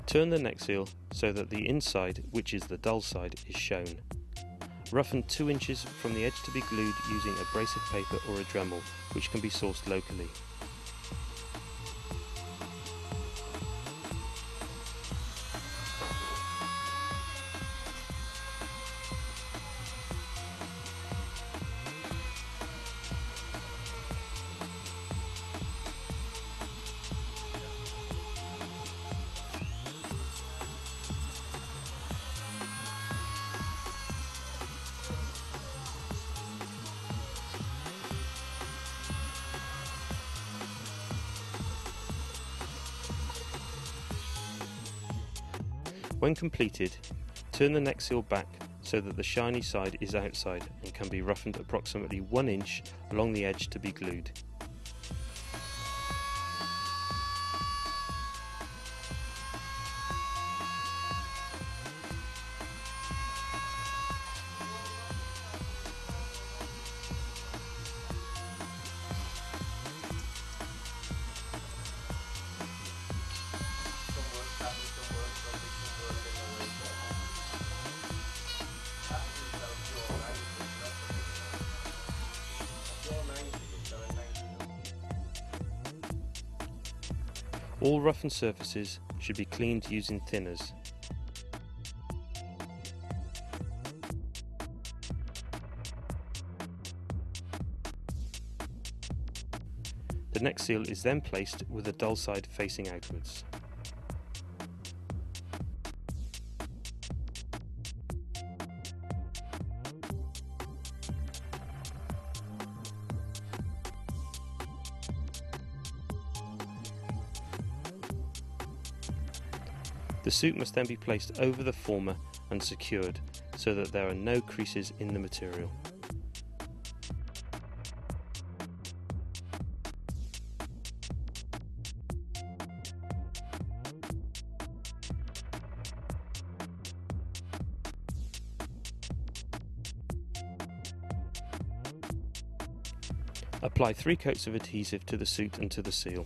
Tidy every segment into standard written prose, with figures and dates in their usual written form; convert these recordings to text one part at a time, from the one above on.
Turn the neck seal so that the inside, which is the dull side, is shown. Roughen 2 inches from the edge to be glued using abrasive paper or a Dremel, which can be sourced locally. When completed, turn the neck seal back so that the shiny side is outside and can be roughened approximately 1 inch along the edge to be glued. All roughened surfaces should be cleaned using thinners. The neck seal is then placed with the dull side facing outwards. The suit must then be placed over the former and secured so that there are no creases in the material. Apply 3 coats of adhesive to the suit and to the seal.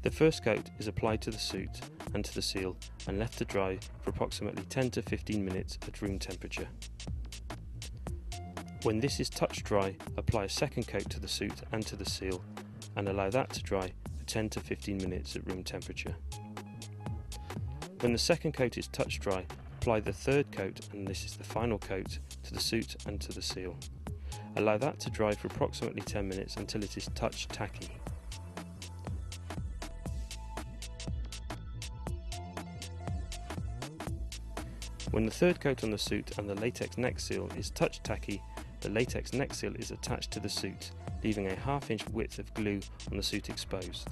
The first coat is applied to the suit and to the seal and left to dry for approximately 10 to 15 minutes at room temperature. When this is touch dry, apply a second coat to the suit and to the seal and allow that to dry for 10 to 15 minutes at room temperature. When the second coat is touch dry, apply the third coat, and this is the final coat, to the suit and to the seal. Allow that to dry for approximately 10 minutes until it is touch tacky. When the third coat on the suit and the latex neck seal is touch tacky, the latex neck seal is attached to the suit, leaving a 1/2 inch width of glue on the suit exposed.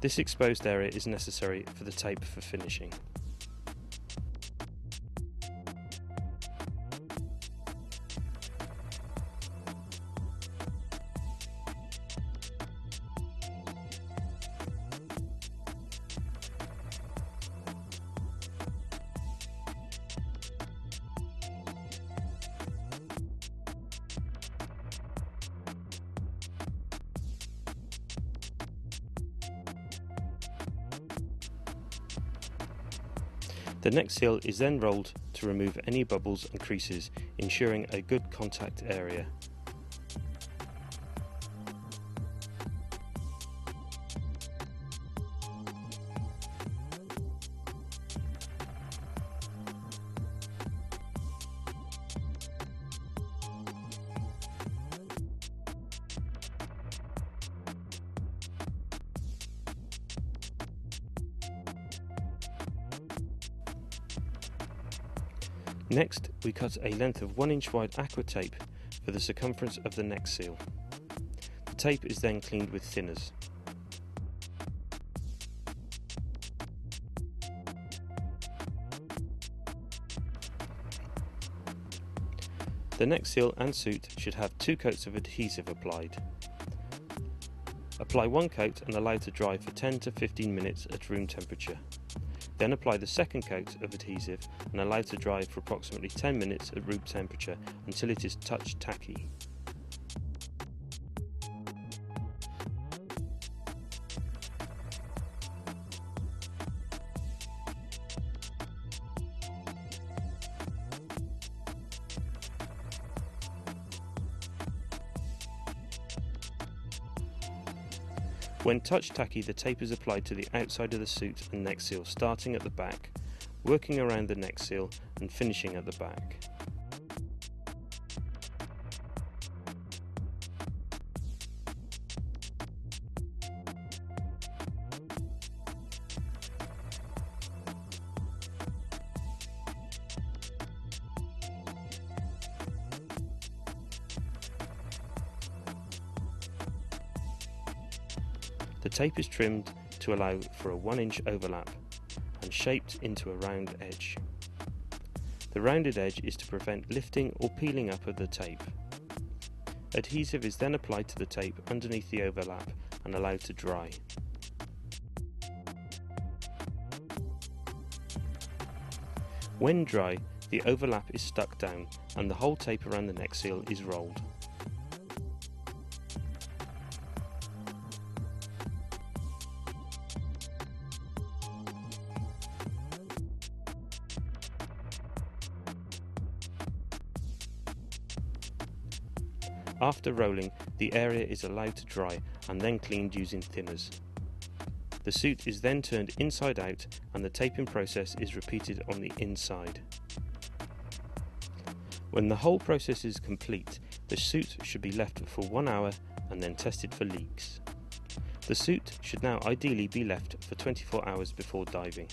This exposed area is necessary for the tape for finishing. The neck seal is then rolled to remove any bubbles and creases, ensuring a good contact area. Next, we cut a length of 1 inch wide aqua tape for the circumference of the neck seal. The tape is then cleaned with thinners. The neck seal and suit should have 2 coats of adhesive applied. Apply 1 coat and allow to dry for 10 to 15 minutes at room temperature. Then apply the second coat of adhesive and allow to dry for approximately 10 minutes at room temperature until it is touch tacky. When touch tacky, the tape is applied to the outside of the suit and neck seal, starting at the back, working around the neck seal and finishing at the back. The tape is trimmed to allow for a 1-inch overlap and shaped into a round edge. The rounded edge is to prevent lifting or peeling up of the tape. Adhesive is then applied to the tape underneath the overlap and allowed to dry. When dry, the overlap is stuck down and the whole tape around the neck seal is rolled. After rolling, the area is allowed to dry and then cleaned using thinners. The suit is then turned inside out and the taping process is repeated on the inside. When the whole process is complete, the suit should be left for 1 hour and then tested for leaks. The suit should now ideally be left for 24 hours before diving.